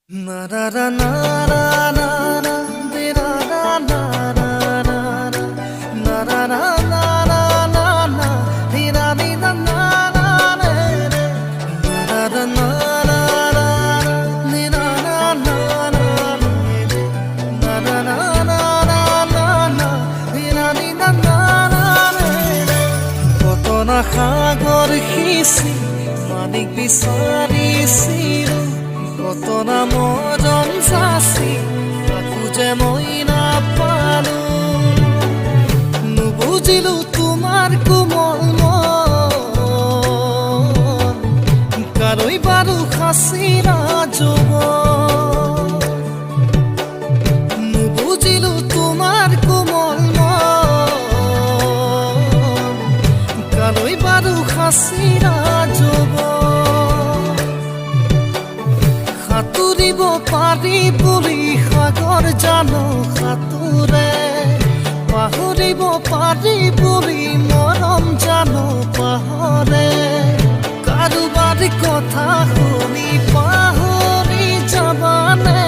Na na na na na na na de na na na na na na na na na na na na de na ni na na na na na na na na na ni na na na na na na na na na na na de na ni na na na কত না সাগর সিঁচি মানিক বিচাৰিছিল কত না মৰম চাচি তাকো যে মই নাপালো নুবুজিলো তোমাৰ কোমল মন কালৈ বাৰু খাচিৰা যৌৱন নুবুজিলো তোমাৰ কোমল মন কালৈ বাৰু খাচিৰা যৌৱন সাঁতুৰিব পাৰি বুলি সাগৰ জানো সাঁতোৰে পাহৰিব পাৰি বুলি মৰম জানো পাহৰে কাৰোবাৰ কথা শুনি পাহৰি যাবানে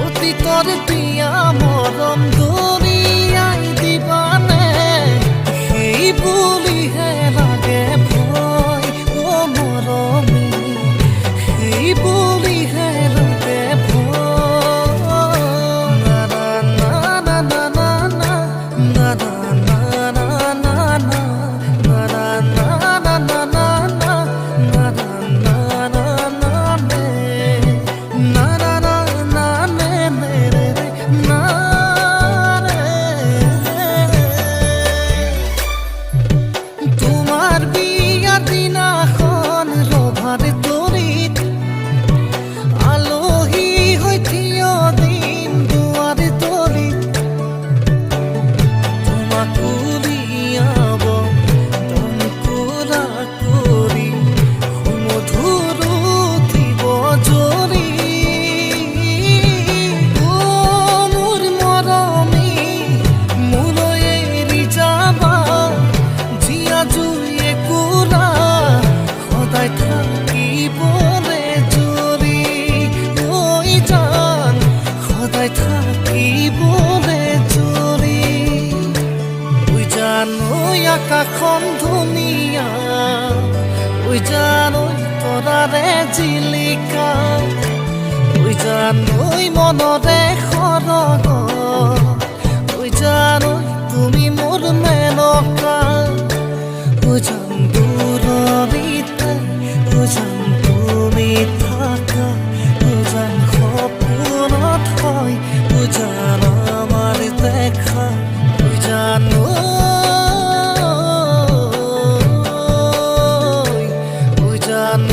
অতীতৰ পিয়া মৰম দৰিয়াই দিবানে সেই বুলিহে লাগে ভয় অ মৰমী সেই বুলিহে লাগে ভয় না না না না না না না না না না না তোমার বিয়ার দিনাখন ৰভাৰ তৰিত আলহী হৈ থিয় দিম দুৱাৰ তলিত তোমাক উলিয়াব দমকুৰা কৰি সুমধুৰ উঠিব জৰি অ মোৰ মৰমী মোলৈ এৰি যাবা জীয়া জুয়ে কুৰা সদায় থাকিবলে জৰি ঐ জান সদায় থাকিবলে জৰি ঐ জান ঐ আকাশখন ধুনীয়া ঐ জান ঐ তৰাৰে জিলিকা ঐ জান ঐ মনৰে সৰগ ঐ জান ঐ তুমি মোৰ মেনকা ঐ জান দূৰৰিতে ঐ জান তুমি থাকা ঐ জান সপোনত হয় ঐ জান আমাৰ দেখা ঐ জান ঐ জান